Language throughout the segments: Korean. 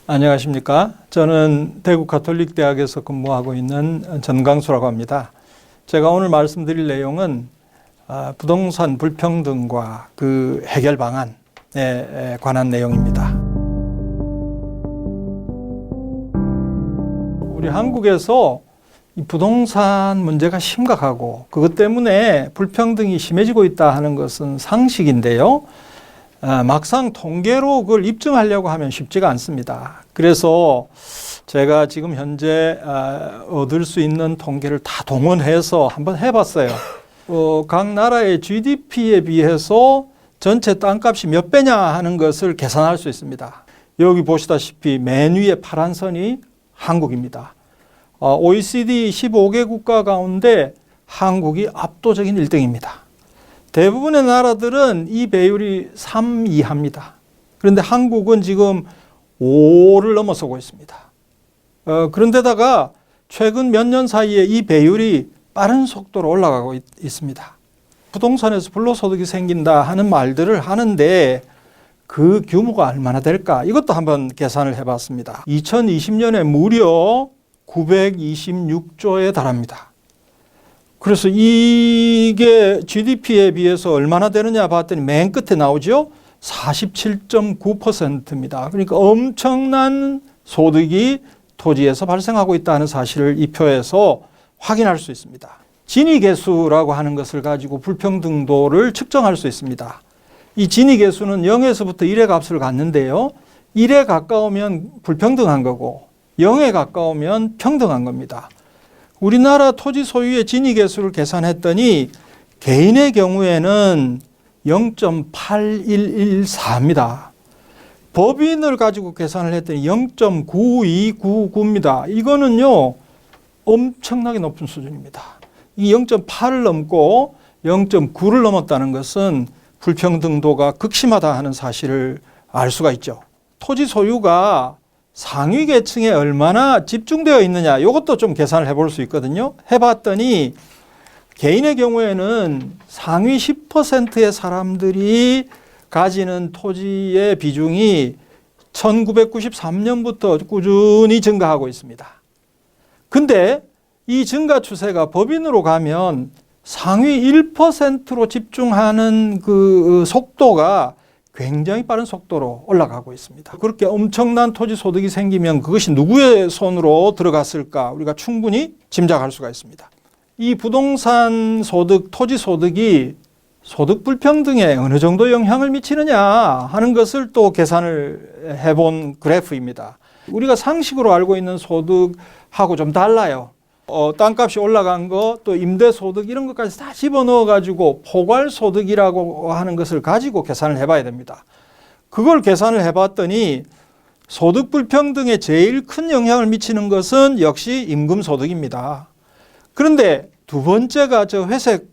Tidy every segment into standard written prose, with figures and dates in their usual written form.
안녕하십니까. 저는 대구 가톨릭대학에서 근무하고 있는 전광수라고 합니다. 제가 오늘 말씀드릴 내용은 부동산 불평등과 그 해결 방안에 관한 내용입니다. 우리 한국에서 이 부동산 문제가 심각하고 그것 때문에 불평등이 심해지고 있다 하는 것은 상식인데요. 막상 통계로 그걸 입증하려고 하면 쉽지가 않습니다. 그래서 제가 지금 현재 얻을 수 있는 통계를 다 동원해서 한번 해봤어요. 각 나라의 GDP에 비해서 전체 땅값이 몇 배냐 하는 것을 계산할 수 있습니다. 여기 보시다시피 맨 위에 파란 선이 한국입니다. OECD 15개 국가 가운데 한국이 압도적인 1등입니다. 대부분의 나라들은 이 배율이 3 이하입니다. 그런데 한국은 지금 5를 넘어서고 있습니다. 그런데다가 최근 몇 년 사이에 이 배율이 빠른 속도로 올라가고 있습니다. 부동산에서 불로소득이 생긴다 하는 말들을 하는데 그 규모가 얼마나 될까? 이것도 한번 계산을 해봤습니다. 2020년에 무려 926조에 달합니다. 그래서 이게 GDP에 비해서 얼마나 되느냐 봤더니 맨 끝에 나오죠. 47.9%입니다. 그러니까 엄청난 소득이 토지에서 발생하고 있다는 사실을 이 표에서 확인할 수 있습니다. 지니계수라고 하는 것을 가지고 불평등도를 측정할 수 있습니다. 이 지니계수는 0에서부터 1의 값을 갖는데요. 1에 가까우면 불평등한 거고 0에 가까우면 평등한 겁니다. 우리나라 토지 소유의 지니계수를 계산했더니 개인의 경우에는 0.8114입니다. 법인을 가지고 계산을 했더니 0.9299입니다. 이거는요 엄청나게 높은 수준입니다. 이 0.8을 넘고 0.9를 넘었다는 것은 불평등도가 극심하다 하는 사실을 알 수가 있죠. 토지 소유가 상위 계층에 얼마나 집중되어 있느냐 이것도 좀 계산을 해볼 수 있거든요. 해봤더니 개인의 경우에는 상위 10%의 사람들이 가지는 토지의 비중이 1993년부터 꾸준히 증가하고 있습니다. 근데 이 증가 추세가 법인으로 가면 상위 1%로 집중하는 그 속도가 굉장히 빠른 속도로 올라가고 있습니다. 그렇게 엄청난 토지 소득이 생기면 그것이 누구의 손으로 들어갔을까 우리가 충분히 짐작할 수가 있습니다. 이 부동산 소득, 토지 소득이 소득 불평등에 어느 정도 영향을 미치느냐 하는 것을 또 계산을 해본 그래프입니다. 우리가 상식으로 알고 있는 소득하고 좀 달라요. 땅값이 올라간 거, 또 임대소득 이런 것까지 다 집어넣어가지고 포괄소득이라고 하는 것을 가지고 계산을 해봐야 됩니다. 그걸 계산을 해봤더니 소득 불평등에 제일 큰 영향을 미치는 것은 역시 임금소득입니다. 그런데 두 번째가 저 회색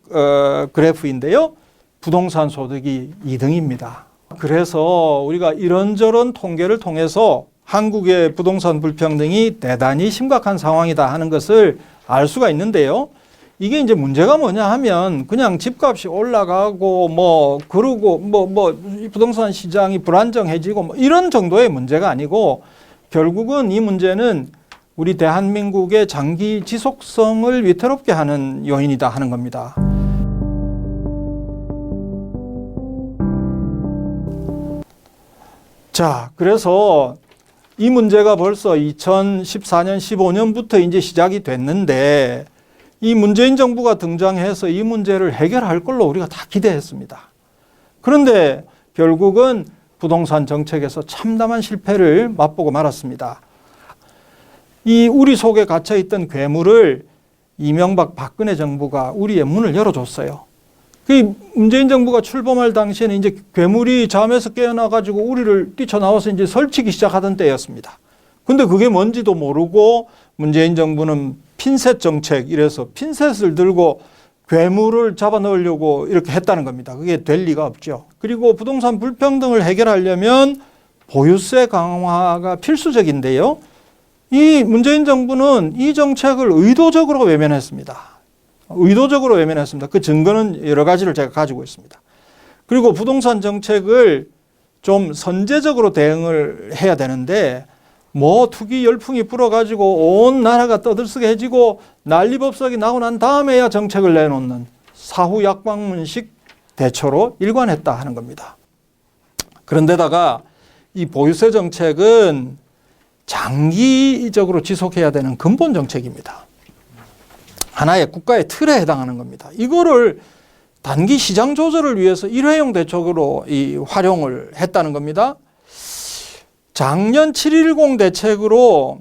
그래프인데요. 부동산 소득이 2등입니다. 그래서 우리가 이런저런 통계를 통해서 한국의 부동산 불평등이 대단히 심각한 상황이다 하는 것을 알 수가 있는데요. 이게 이제 문제가 뭐냐 하면 그냥 집값이 올라가고 그러고 부동산 시장이 불안정해지고 이런 정도의 문제가 아니고 결국은 이 문제는 우리 대한민국의 장기 지속성을 위태롭게 하는 요인이다 하는 겁니다. 자, 그래서 이 문제가 벌써 2014년, 15년부터 이제 시작이 됐는데 이 문재인 정부가 등장해서 이 문제를 해결할 걸로 우리가 다 기대했습니다. 그런데 결국은 부동산 정책에서 참담한 실패를 맛보고 말았습니다. 이 우리 속에 갇혀있던 괴물을 이명박 박근혜 정부가 우리의 문을 열어줬어요. 그 문재인 정부가 출범할 당시에는 이제 괴물이 잠에서 깨어나가지고 우리를 뛰쳐나와서 이제 설치기 시작하던 때였습니다. 근데 그게 뭔지도 모르고 문재인 정부는 핀셋 정책 이래서 핀셋을 들고 괴물을 잡아 넣으려고 이렇게 했다는 겁니다. 그게 될 리가 없죠. 그리고 부동산 불평등을 해결하려면 보유세 강화가 필수적인데요. 이 문재인 정부는 이 정책을 의도적으로 외면했습니다. 그 증거는 여러 가지를 제가 가지고 있습니다. 그리고 부동산 정책을 좀 선제적으로 대응을 해야 되는데 뭐 투기 열풍이 불어가지고 온 나라가 떠들썩해지고 난리법석이 나고 난 다음에야 정책을 내놓는 사후 약방문식 대처로 일관했다 하는 겁니다. 그런데다가 이 보유세 정책은 장기적으로 지속해야 되는 근본 정책입니다. 하나의 국가의 틀에 해당하는 겁니다. 이거를 단기 시장 조절을 위해서 일회용 대책으로 활용을 했다는 겁니다. 작년 7.10 대책으로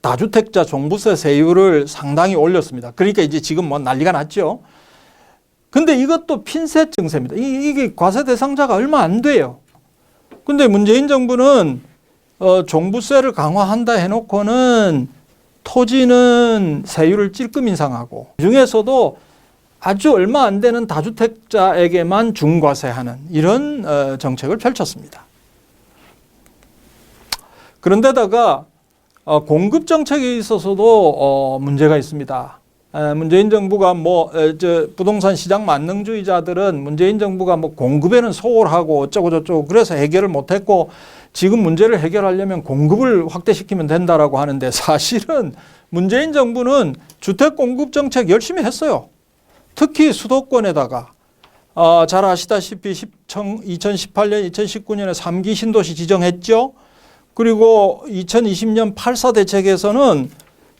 다주택자 종부세 세율을 상당히 올렸습니다. 그러니까 이제 지금 뭐 난리가 났죠. 근데 이것도 핀셋 증세입니다. 이게 과세 대상자가 얼마 안 돼요. 근데 문재인 정부는 종부세를 강화한다 해놓고는 토지는 세율을 찔끔 인상하고 그중에서도 아주 얼마 안 되는 다주택자에게만 중과세하는 이런 정책을 펼쳤습니다. 그런데다가 공급 정책에 있어서도 문제가 있습니다. 문재인 정부가 부동산 시장 만능주의자들은 문재인 정부가 공급에는 소홀하고 어쩌고 저쩌고 그래서 해결을 못했고 지금 문제를 해결하려면 공급을 확대시키면 된다라고 하는데 사실은 문재인 정부는 주택 공급 정책 열심히 했어요. 특히 수도권에다가 잘 아시다시피 2018년, 2019년에 3기 신도시 지정했죠. 그리고 2020년 8.4 대책에서는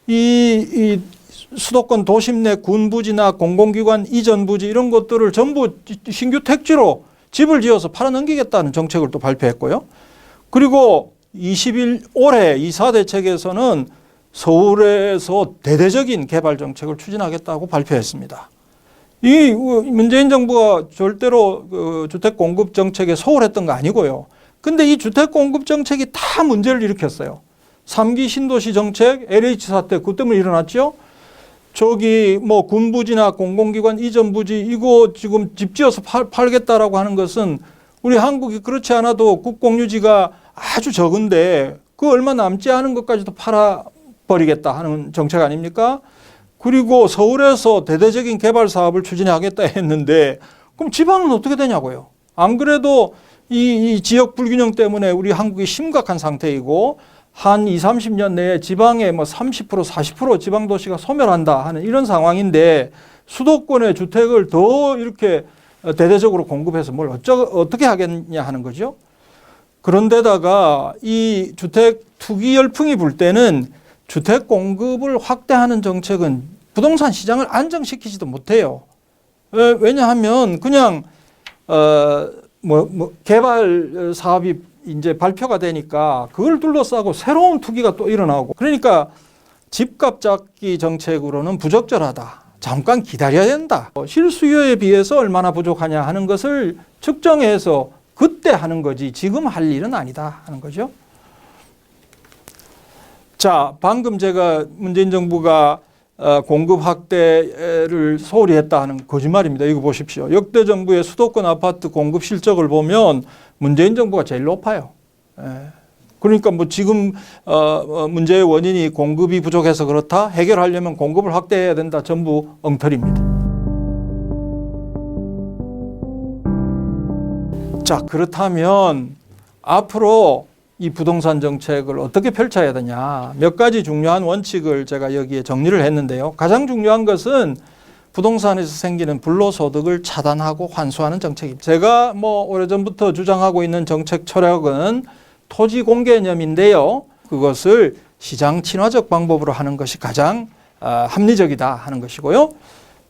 이 수도권 도심 내 군부지나 공공기관 이전 부지 이런 것들을 전부 신규 택지로 집을 지어서 팔아넘기겠다는 정책을 또 발표했고요. 그리고 올해 2.4 대책에서는 서울에서 대대적인 개발 정책을 추진하겠다고 발표했습니다. 이 문재인 정부가 절대로 주택 공급 정책에 소홀했던 거 아니고요. 근데 이 주택 공급 정책이 다 문제를 일으켰어요. 3기 신도시 정책, LH 사태 그것 때문에 일어났죠. 군부지나 공공기관 이전 부지 이거 지금 집 지어서 팔겠다라고 하는 것은 우리 한국이 그렇지 않아도 국공유지가 아주 적은데 그 얼마 남지 않은 것까지도 팔아버리겠다 하는 정책 아닙니까? 그리고 서울에서 대대적인 개발 사업을 추진하겠다 했는데 그럼 지방은 어떻게 되냐고요. 안 그래도 이 지역 불균형 때문에 우리 한국이 심각한 상태이고 한 20, 30년 내에 지방에 30%, 40% 지방도시가 소멸한다 하는 이런 상황인데 수도권의 주택을 더 이렇게 대대적으로 공급해서 뭘 어떻게 하겠냐 하는 거죠. 그런데다가 이 주택 투기 열풍이 불 때는 주택 공급을 확대하는 정책은 부동산 시장을 안정시키지도 못해요. 왜냐하면 그냥 개발 사업이 이제 발표가 되니까 그걸 둘러싸고 새로운 투기가 또 일어나고 그러니까 집값 잡기 정책으로는 부적절하다. 잠깐 기다려야 된다. 실수요에 비해서 얼마나 부족하냐 하는 것을 측정해서 그때 하는 거지 지금 할 일은 아니다 하는 거죠. 자, 방금 제가 문재인 정부가 공급 확대를 소홀히 했다 하는 거짓말입니다. 이거 보십시오. 역대 정부의 수도권 아파트 공급 실적을 보면 문재인 정부가 제일 높아요. 그러니까 지금 문제의 원인이 공급이 부족해서 그렇다. 해결하려면 공급을 확대해야 된다. 전부 엉터리입니다. 자, 그렇다면 앞으로 이 부동산 정책을 어떻게 펼쳐야 되냐. 몇 가지 중요한 원칙을 제가 여기에 정리를 했는데요. 가장 중요한 것은 부동산에서 생기는 불로소득을 차단하고 환수하는 정책입니다. 제가 오래전부터 주장하고 있는 정책 철학은 토지 공개념인데요. 그것을 시장 친화적 방법으로 하는 것이 가장 합리적이다 하는 것이고요.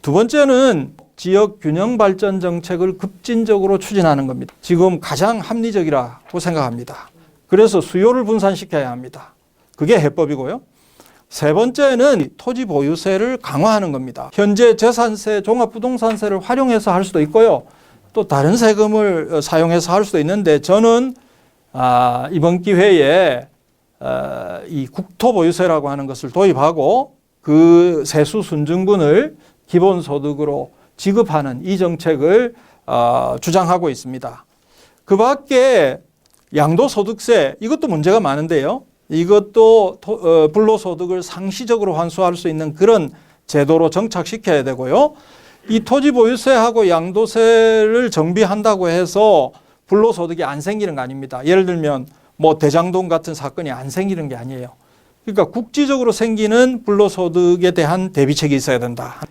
두 번째는 지역 균형 발전 정책을 급진적으로 추진하는 겁니다. 지금 가장 합리적이라고 생각합니다. 그래서 수요를 분산시켜야 합니다. 그게 해법이고요. 세 번째는 토지 보유세를 강화하는 겁니다. 현재 재산세, 종합부동산세를 활용해서 할 수도 있고요. 또 다른 세금을 사용해서 할 수도 있는데 저는 이번 기회에 이 국토보유세라고 하는 것을 도입하고 그 세수 순증분을 기본소득으로 지급하는 이 정책을 주장하고 있습니다. 그 밖에 양도소득세 이것도 문제가 많은데요. 이것도 불로소득을 상시적으로 환수할 수 있는 그런 제도로 정착시켜야 되고요. 이 토지보유세하고 양도세를 정비한다고 해서 불로소득이 안 생기는 거 아닙니다. 예를 들면 뭐 대장동 같은 사건이 안 생기는 게 아니에요. 그러니까 국지적으로 생기는 불로소득에 대한 대비책이 있어야 된다.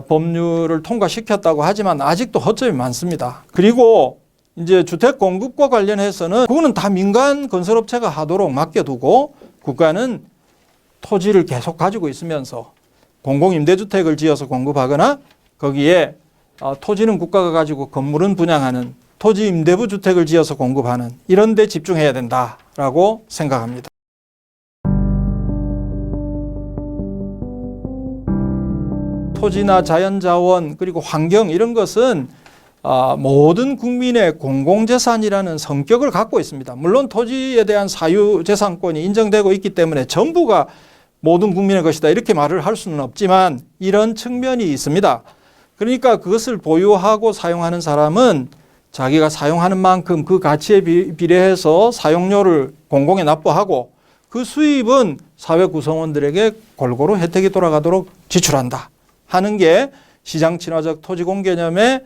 법률을 통과시켰다고 하지만 아직도 허점이 많습니다. 그리고 이제 주택 공급과 관련해서는 그거는 다 민간 건설업체가 하도록 맡겨두고 국가는 토지를 계속 가지고 있으면서 공공임대주택을 지어서 공급하거나 거기에 토지는 국가가 가지고 건물은 분양하는 토지 임대부 주택을 지어서 공급하는 이런 데 집중해야 된다라고 생각합니다. 토지나 자연자원 그리고 환경 이런 것은 모든 국민의 공공재산이라는 성격을 갖고 있습니다. 물론 토지에 대한 사유재산권이 인정되고 있기 때문에 전부가 모든 국민의 것이다 이렇게 말을 할 수는 없지만 이런 측면이 있습니다. 그러니까 그것을 보유하고 사용하는 사람은 자기가 사용하는 만큼 그 가치에 비례해서 사용료를 공공에 납부하고 그 수입은 사회 구성원들에게 골고루 혜택이 돌아가도록 지출한다 하는 게 시장 친화적 토지공개념의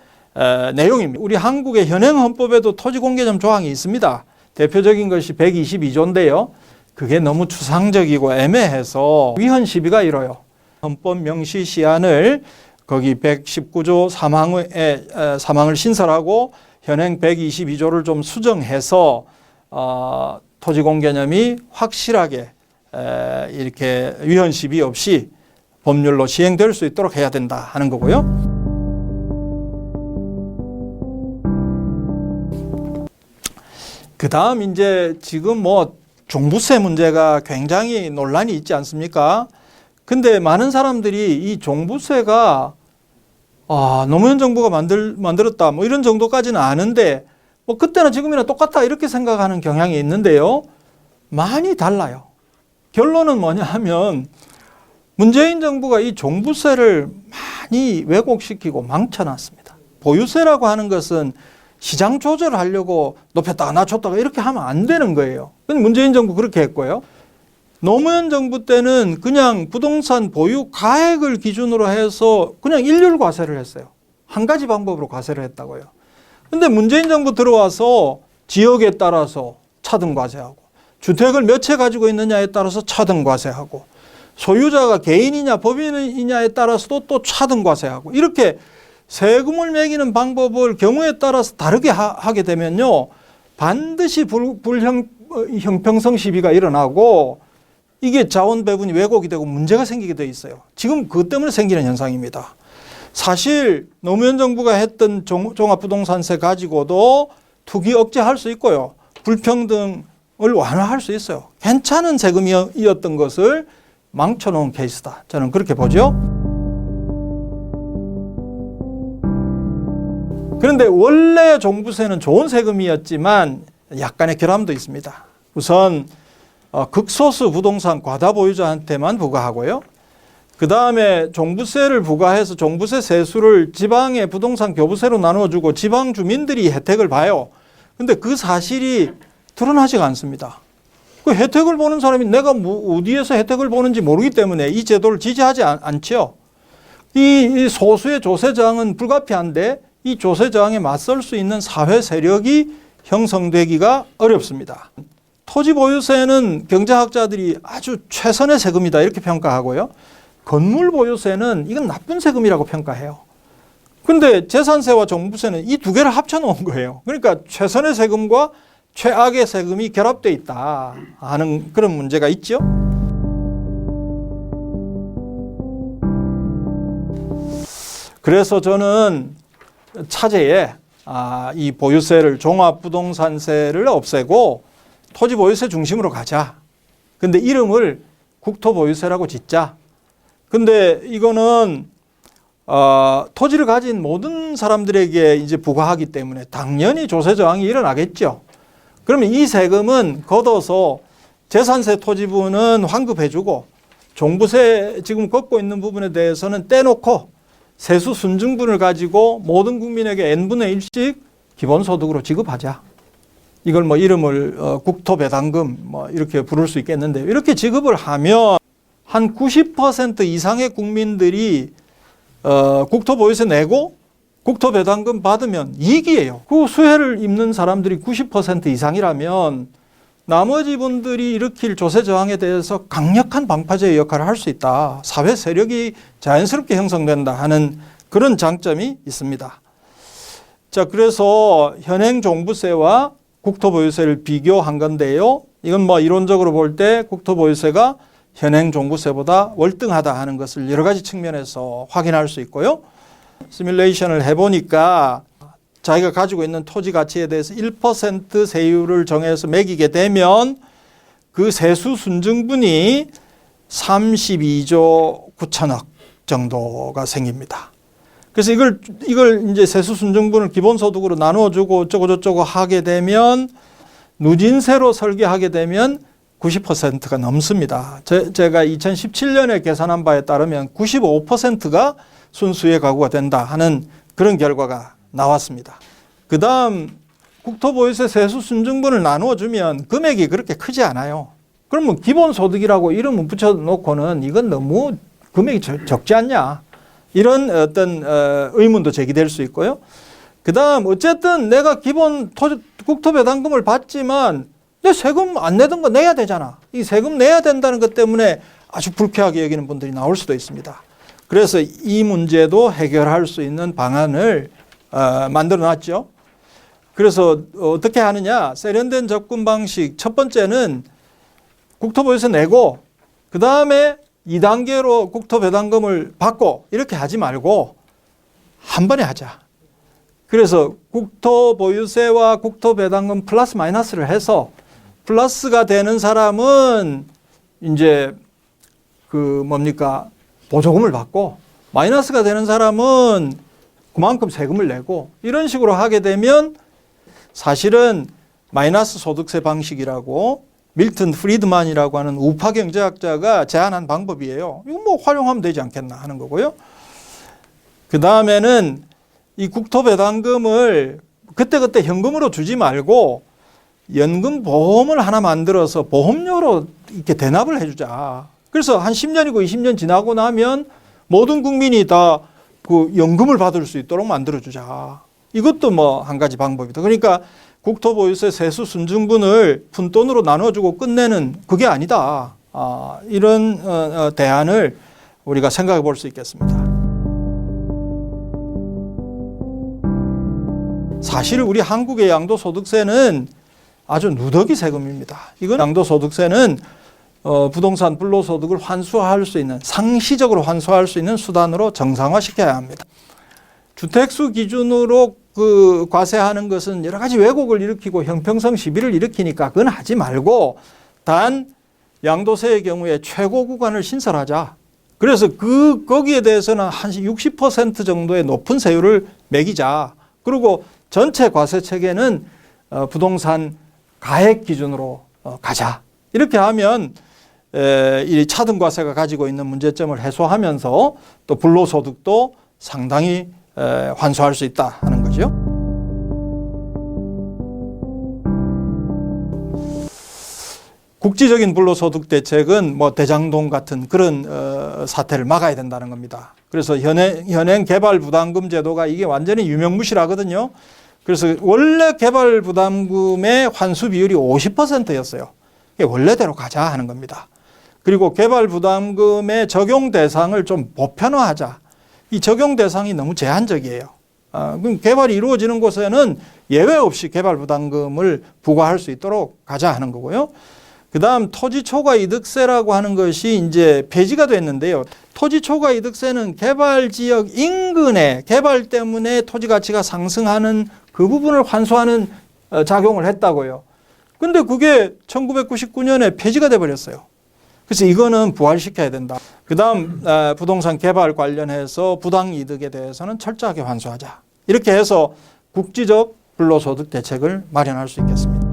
내용입니다. 우리 한국의 현행 헌법에도 토지공개념 조항이 있습니다. 대표적인 것이 122조인데요. 그게 너무 추상적이고 애매해서 위헌 시비가 일어요. 헌법 명시 시한을 거기 119조 3항을 신설하고 현행 122조를 좀 수정해서 토지공개념이 확실하게 이렇게 위헌 시비 없이 법률로 시행될 수 있도록 해야 된다 하는 거고요. 그 다음 이제 지금 뭐 종부세 문제가 굉장히 논란이 있지 않습니까? 근데 많은 사람들이 이 종부세가 노무현 정부가 만들었다 뭐 이런 정도까지는 아는데 뭐 그때나 지금이나 똑같다 이렇게 생각하는 경향이 있는데요. 많이 달라요. 결론은 뭐냐 하면 문재인 정부가 이 종부세를 많이 왜곡시키고 망쳐놨습니다. 보유세라고 하는 것은 시장 조절을 하려고 높였다가 낮췄다가 이렇게 하면 안 되는 거예요. 문재인 정부 그렇게 했고요. 노무현 정부 때는 그냥 부동산 보유 가액을 기준으로 해서 그냥 일률 과세를 했어요. 한 가지 방법으로 과세를 했다고요. 근데 문재인 정부 들어와서 지역에 따라서 차등 과세하고 주택을 몇 채 가지고 있느냐에 따라서 차등 과세하고 소유자가 개인이냐 법인이냐에 따라서도 또 차등 과세하고 이렇게 세금을 매기는 방법을 경우에 따라서 다르게 하게 되면요. 반드시 형평성 시비가 일어나고 이게 자원 배분이 왜곡이 되고 문제가 생기게 돼 있어요. 지금 그것 때문에 생기는 현상입니다. 사실 노무현 정부가 했던 종합부동산세 가지고도 투기 억제할 수 있고요. 불평등을 완화할 수 있어요. 괜찮은 세금이었던 것을 망쳐놓은 케이스다. 저는 그렇게 보죠. 그런데 원래 종부세는 좋은 세금이었지만 약간의 결함도 있습니다. 우선 극소수 부동산 과다 보유자한테만 부과하고요. 그 다음에 종부세를 부과해서 종부세 세수를 지방의 부동산 교부세로 나눠주고 지방 주민들이 혜택을 봐요. 근데 그 사실이 드러나지가 않습니다. 그 혜택을 보는 사람이 내가 어디에서 혜택을 보는지 모르기 때문에 이 제도를 지지하지 않죠. 이 소수의 조세저항은 불가피한데 이 조세저항에 맞설 수 있는 사회 세력이 형성되기가 어렵습니다. 토지보유세는 경제학자들이 아주 최선의 세금이다 이렇게 평가하고요. 건물보유세는 이건 나쁜 세금이라고 평가해요. 근데 재산세와 종부세는 이 두 개를 합쳐놓은 거예요. 그러니까 최선의 세금과 최악의 세금이 결합되어 있다 하는 그런 문제가 있죠. 그래서 저는 차제에 이 보유세를 종합부동산세를 없애고 토지보유세 중심으로 가자. 근데 이름을 국토보유세라고 짓자. 근데 이거는 토지를 가진 모든 사람들에게 이제 부과하기 때문에 당연히 조세 저항이 일어나겠죠. 그러면 이 세금은 걷어서 재산세 토지분은 환급해주고 종부세 지금 걷고 있는 부분에 대해서는 떼놓고 세수 순증분을 가지고 모든 국민에게 n분의 1씩 기본소득으로 지급하자. 이걸 뭐 이름을 국토배당금 뭐 이렇게 부를 수 있겠는데 이렇게 지급을 하면 한 90% 이상의 국민들이 국토보유세 내고 국토배당금 받으면 이익이에요. 그 수혜를 입는 사람들이 90% 이상이라면 나머지 분들이 일으킬 조세 저항에 대해서 강력한 방파제의 역할을 할 수 있다. 사회 세력이 자연스럽게 형성된다 하는 그런 장점이 있습니다. 자, 그래서 현행 종부세와 국토보유세를 비교한 건데요. 이건 뭐 이론적으로 볼 때 국토보유세가 현행 종부세보다 월등하다 하는 것을 여러 가지 측면에서 확인할 수 있고요. 시뮬레이션을 해보니까 자기가 가지고 있는 토지 가치에 대해서 1% 세율을 정해서 매기게 되면 그 세수 순증분이 32조 9천억 정도가 생깁니다. 그래서 이걸 이제 세수 순증분을 기본소득으로 나누어주고 어쩌고저쩌고 하게 되면 누진세로 설계하게 되면 90%가 넘습니다. 제가 2017년에 계산한 바에 따르면 95%가 순수의 가구가 된다 하는 그런 결과가 나왔습니다. 그 다음 국토보유세 세수 순증분을 나누어주면 금액이 그렇게 크지 않아요. 그러면 기본소득이라고 이름을 붙여놓고는 이건 너무 금액이 적지 않냐, 이런 어떤 의문도 제기될 수 있고요. 그 다음 어쨌든 내가 기본 국토배당금을 받지만 내 세금 안 내던 거 내야 되잖아. 이 세금 내야 된다는 것 때문에 아주 불쾌하게 여기는 분들이 나올 수도 있습니다. 그래서 이 문제도 해결할 수 있는 방안을 만들어 놨죠. 그래서 어떻게 하느냐, 세련된 접근 방식, 첫 번째는 국토보유세 내고 그 다음에 2단계로 국토배당금을 받고 이렇게 하지 말고 한 번에 하자. 그래서 국토보유세와 국토배당금 플러스 마이너스를 해서 플러스가 되는 사람은 이제 보조금을 받고, 마이너스가 되는 사람은 그만큼 세금을 내고, 이런 식으로 하게 되면 사실은 마이너스 소득세 방식이라고 밀턴 프리드만이라고 하는 우파 경제학자가 제안한 방법이에요. 이거 뭐 활용하면 되지 않겠나 하는 거고요. 그 다음에는 이 국토배당금을 그때그때 현금으로 주지 말고 연금 보험을 하나 만들어서 보험료로 이렇게 대납을 해주자. 그래서 한 10년이고 20년 지나고 나면 모든 국민이 다 그 연금을 받을 수 있도록 만들어주자. 이것도 뭐 한 가지 방법이다. 그러니까 국토보유세 세수 순증분을 푼돈으로 나눠주고 끝내는 그게 아니다. 이런 대안을 우리가 생각해 볼 수 있겠습니다. 사실 우리 한국의 양도소득세는 아주 누더기 세금입니다. 이건 양도소득세는 부동산 불로소득을 환수할 수 있는, 상시적으로 환수할 수 있는 수단으로 정상화시켜야 합니다. 주택수 기준으로 과세하는 것은 여러 가지 왜곡을 일으키고 형평성 시비를 일으키니까 그건 하지 말고 단 양도세의 경우에 최고 구간을 신설하자. 그래서 거기에 대해서는 한 60% 정도의 높은 세율을 매기자. 그리고 전체 과세 체계는 부동산 가액 기준으로 가자. 이렇게 하면 이 차등과세가 가지고 있는 문제점을 해소하면서 또 불로소득도 상당히 환수할 수 있다 하는 거죠. 국지적인 불로소득 대책은 뭐 대장동 같은 그런 사태를 막아야 된다는 겁니다. 그래서 현행 개발부담금 제도가 이게 완전히 유명무실하거든요. 그래서 원래 개발부담금의 환수 비율이 50%였어요. 원래대로 가자 하는 겁니다. 그리고 개발부담금의 적용 대상을 좀 보편화하자. 이 적용 대상이 너무 제한적이에요. 그럼 개발이 이루어지는 곳에는 예외 없이 개발부담금을 부과할 수 있도록 가자 하는 거고요. 그 다음 토지초과이득세라고 하는 것이 이제 폐지가 됐는데요. 토지초과이득세는 개발지역 인근에 개발 때문에 토지 가치가 상승하는 그 부분을 환수하는 작용을 했다고요. 근데 그게 1999년에 폐지가 돼버렸어요. 그래서 이거는 부활시켜야 된다. 그 다음 부동산 개발 관련해서 부당이득에 대해서는 철저하게 환수하자. 이렇게 해서 국지적 불로소득 대책을 마련할 수 있겠습니다.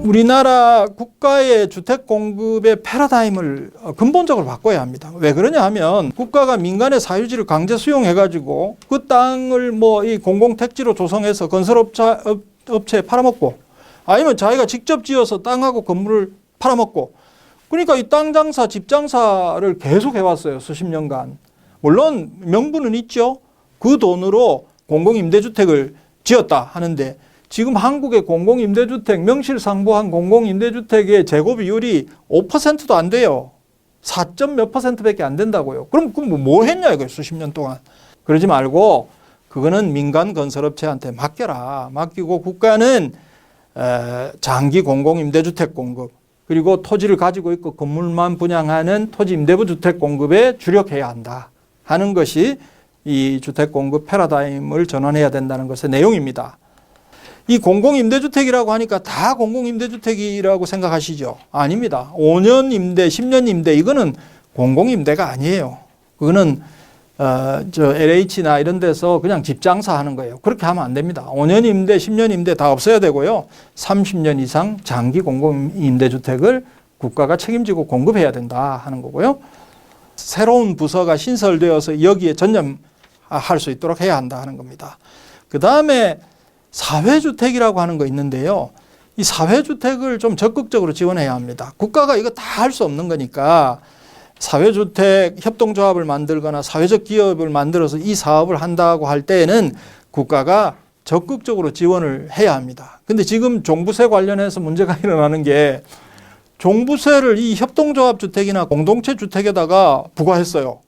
우리나라 국가의 주택 공급의 패러다임을 근본적으로 바꿔야 합니다. 왜 그러냐 하면 국가가 민간의 사유지를 강제 수용해가지고 그 땅을 뭐 이 공공택지로 조성해서 건설업체에 팔아먹고, 아니면 자기가 직접 지어서 땅하고 건물을 팔아먹고, 그러니까 이 땅 장사, 집 장사를 계속 해왔어요. 수십 년간. 물론 명분은 있죠. 그 돈으로 공공임대주택을 지었다 하는데 지금 한국의 공공임대주택, 명실상부한 공공임대주택의 재고 비율이 5%도 안 돼요. 4몇 %밖에 안 된다고요. 그럼 뭐 했냐 이거예요. 수십 년 동안. 그러지 말고 그거는 민간 건설업체한테 맡겨라. 맡기고 국가는 장기 공공임대주택 공급 그리고 토지를 가지고 있고 건물만 분양하는 토지임대부 주택 공급에 주력해야 한다 하는 것이 이 주택 공급 패러다임을 전환해야 된다는 것의 내용입니다. 이 공공임대주택이라고 하니까 다 공공임대주택이라고 생각하시죠? 아닙니다. 5년 임대, 10년 임대 이거는 공공임대가 아니에요. 그거는 LH나 이런 데서 그냥 집 장사하는 거예요. 그렇게 하면 안 됩니다. 5년 임대, 10년 임대 다 없어야 되고요. 30년 이상 장기 공공임대주택을 국가가 책임지고 공급해야 된다 하는 거고요. 새로운 부서가 신설되어서 여기에 전념할 수 있도록 해야 한다 하는 겁니다. 그 다음에 사회주택이라고 하는 거 있는데요. 이 사회주택을 좀 적극적으로 지원해야 합니다. 국가가 이거 다 할 수 없는 거니까 사회주택 협동조합을 만들거나 사회적 기업을 만들어서 이 사업을 한다고 할 때에는 국가가 적극적으로 지원을 해야 합니다. 근데 지금 종부세 관련해서 문제가 일어나는 게 종부세를 이 협동조합 주택이나 공동체 주택에다가 부과했어요.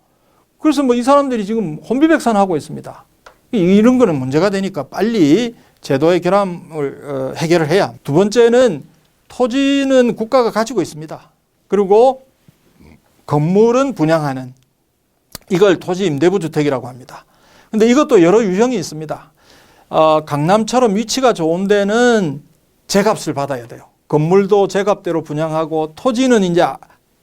그래서 뭐 이 사람들이 지금 혼비백산하고 있습니다. 이런 거는 문제가 되니까 빨리 제도의 결함을 해결을 해야. 두 번째는 토지는 국가가 가지고 있습니다. 그리고 건물은 분양하는 이걸 토지임대부 주택이라고 합니다. 근데 이것도 여러 유형이 있습니다. 강남처럼 위치가 좋은 데는 제값을 받아야 돼요. 건물도 제값대로 분양하고 토지는 이제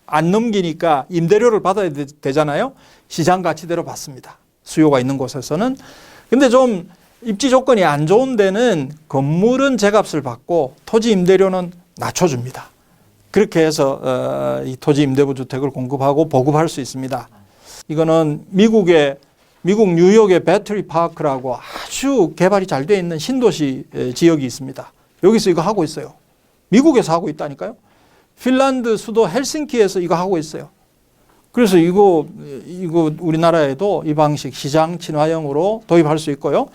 안 넘기니까 임대료를 받아야 되잖아요. 시장 가치대로 받습니다. 수요가 있는 곳에서는. 근데 좀 입지 조건이 안 좋은 데는 건물은 제값을 받고 토지 임대료는 낮춰줍니다. 그렇게 해서 이 토지 임대부 주택을 공급하고 보급할 수 있습니다. 이거는 미국 뉴욕의 배터리 파크라고 아주 개발이 잘 되어 있는 신도시 지역이 있습니다. 여기서 이거 하고 있어요. 미국에서 하고 있다니까요. 핀란드 수도 헬싱키에서 이거 하고 있어요. 그래서 이거 우리나라에도 이 방식 시장 친화형으로 도입할 수 있고요.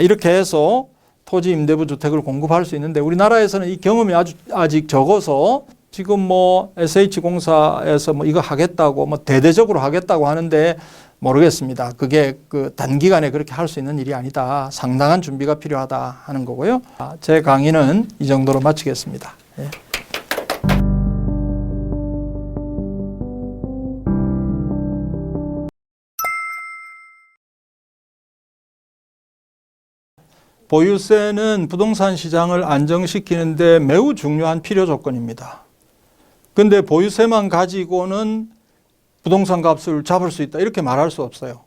이렇게 해서 토지 임대부 주택을 공급할 수 있는데 우리나라에서는 이 경험이 아직 적어서 지금 뭐 SH공사에서 뭐 이거 하겠다고 뭐 대대적으로 하겠다고 하는데 모르겠습니다. 그게 그 단기간에 그렇게 할 수 있는 일이 아니다. 상당한 준비가 필요하다 하는 거고요. 제 강의는 이 정도로 마치겠습니다. 예. 보유세는 부동산 시장을 안정시키는데 매우 중요한 필요 조건입니다. 그런데 보유세만 가지고는 부동산 값을 잡을 수 있다 이렇게 말할 수 없어요.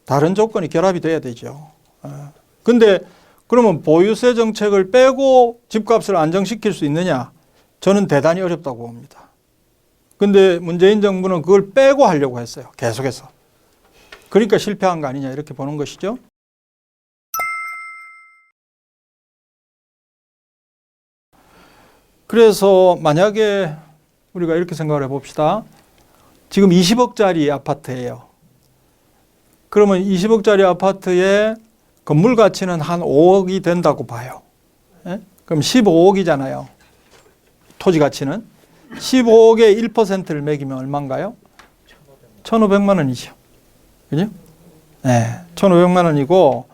다른 조건이 결합이 돼야 되죠. 그런데 그러면 보유세 정책을 빼고 집값을 안정시킬 수 있느냐? 저는 대단히 어렵다고 봅니다. 그런데 문재인 정부는 그걸 빼고 하려고 했어요. 계속해서. 그러니까 실패한 거 아니냐 이렇게 보는 것이죠. 그래서 만약에 우리가 이렇게 생각을 해봅시다. 지금 20억짜리 아파트예요. 그러면 20억짜리 아파트의 건물 가치는 한 5억이 된다고 봐요. 예? 그럼 15억이잖아요. 토지 가치는. 15억의 1%를 매기면 얼마인가요? 1,500만 원이죠. 그죠? 네, 1,500만 원이고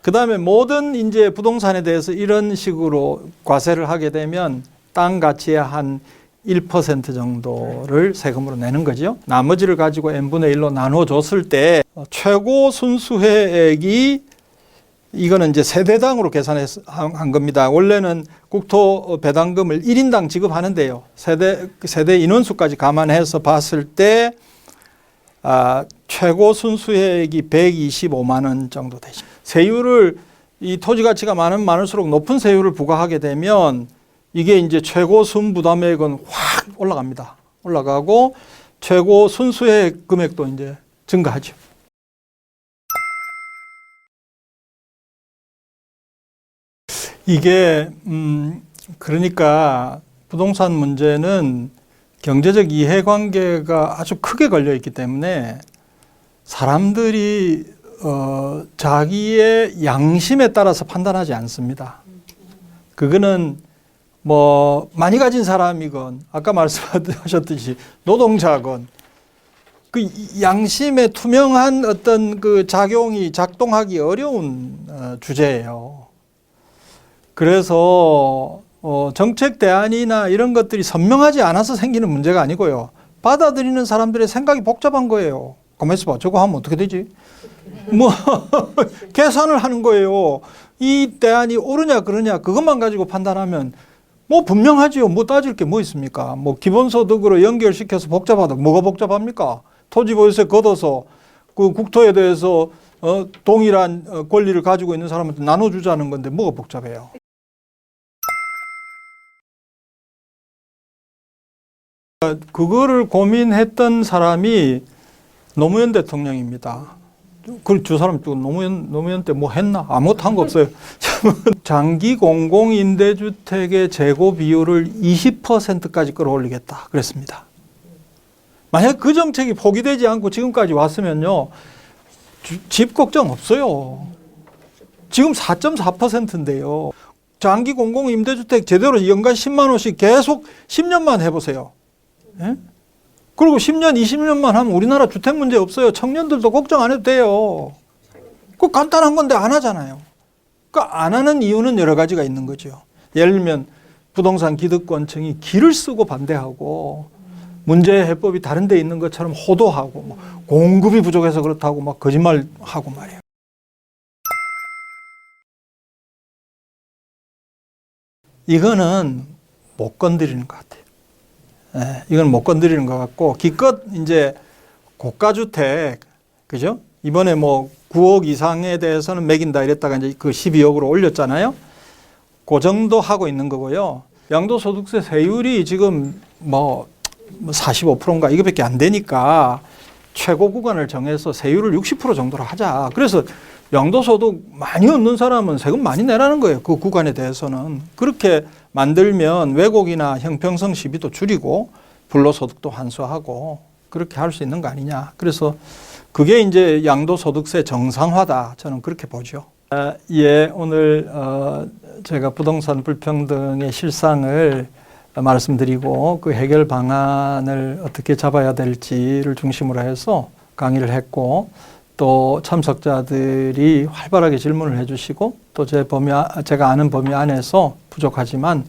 그 다음에 모든 이제 부동산에 대해서 이런 식으로 과세를 하게 되면 땅 가치의 한 1% 정도를 세금으로 내는 거죠. 나머지를 가지고 n분의 1로 나누어 줬을 때 최고 순수회액이 이거는 이제 세대당으로 계산한 겁니다. 원래는 국토 배당금을 1인당 지급하는데요. 세대 인원수까지 감안해서 봤을 때 최고 순수회액이 125만 원 정도 되죠. 세율을 이 토지 가치가 많을수록 높은 세율을 부과하게 되면 이게 이제 최고 순부담액은 확 올라갑니다. 올라가고 최고 순수회액 금액도 이제 증가하죠. 이게 그러니까 부동산 문제는 경제적 이해관계가 아주 크게 걸려 있기 때문에 사람들이 자기의 양심에 따라서 판단하지 않습니다. 그거는 뭐 많이 가진 사람이건 아까 말씀하셨듯이 노동자건 그 양심의 투명한 어떤 그 작용이 작동하기 어려운 주제예요. 그래서 정책 대안이나 이런 것들이 선명하지 않아서 생기는 문제가 아니고요. 받아들이는 사람들의 생각이 복잡한 거예요. 가만히 있어봐. 저거 하면 어떻게 되지? 뭐 계산을 하는 거예요. 이 대안이 옳으냐 그러냐 그것만 가지고 판단하면 뭐 분명하지요. 뭐 따질 게 뭐 있습니까? 뭐 기본소득으로 연결시켜서 복잡하다. 뭐가 복잡합니까? 토지보유세 걷어서 그 국토에 대해서 동일한 권리를 가지고 있는 사람한테 나눠주자는 건데 뭐가 복잡해요? 그거를 고민했던 사람이 노무현 대통령입니다. 그 사람 노무현 때 뭐 했나? 아무것도 한 거 없어요. 장기 공공 임대주택의 재고 비율을 20%까지 끌어올리겠다 그랬습니다. 만약 그 정책이 포기되지 않고 지금까지 왔으면요, 집 걱정 없어요. 지금 4.4%인데요. 장기 공공 임대주택 제대로 연간 10만 원씩 계속 10년만 해보세요. 예? 그리고 10년, 20년만 하면 우리나라 주택 문제 없어요. 청년들도 걱정 안 해도 돼요. 그 간단한 건데 안 하잖아요. 그러니까 안 하는 이유는 여러 가지가 있는 거죠. 예를 들면 부동산 기득권층이 길을 쓰고 반대하고 문제 해법이 다른 데 있는 것처럼 호도하고 뭐 공급이 부족해서 그렇다고 막 거짓말하고 말이에요. 이거는 못 건드리는 것 같아요. 예, 이건 못 건드리는 것 같고, 기껏 이제 고가주택, 그죠? 이번에 뭐 9억 이상에 대해서는 매긴다 이랬다가 이제 그 12억으로 올렸잖아요. 그 정도 하고 있는 거고요. 양도소득세 세율이 지금 뭐 45%인가 이거밖에 안 되니까 최고 구간을 정해서 세율을 60% 정도로 하자. 그래서 양도소득 많이 얻는 사람은 세금 많이 내라는 거예요. 그 구간에 대해서는. 그렇게 만들면 왜곡이나 형평성 시비도 줄이고 불로소득도 환수하고 그렇게 할 수 있는 거 아니냐. 그래서 그게 이제 양도소득세 정상화다. 저는 그렇게 보죠. 예, 오늘 제가 부동산 불평등의 실상을 말씀드리고 그 해결 방안을 어떻게 잡아야 될지를 중심으로 해서 강의를 했고, 또 참석자들이 활발하게 질문을 해주시고 또 제가 아는 범위 안에서 부족하지만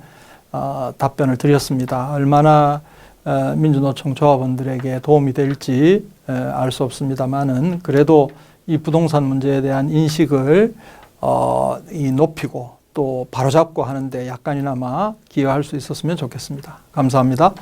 답변을 드렸습니다. 얼마나 민주노총 조합원들에게 도움이 될지 알 수 없습니다만은 그래도 이 부동산 문제에 대한 인식을 높이고 또 바로잡고 하는데 약간이나마 기여할 수 있었으면 좋겠습니다. 감사합니다.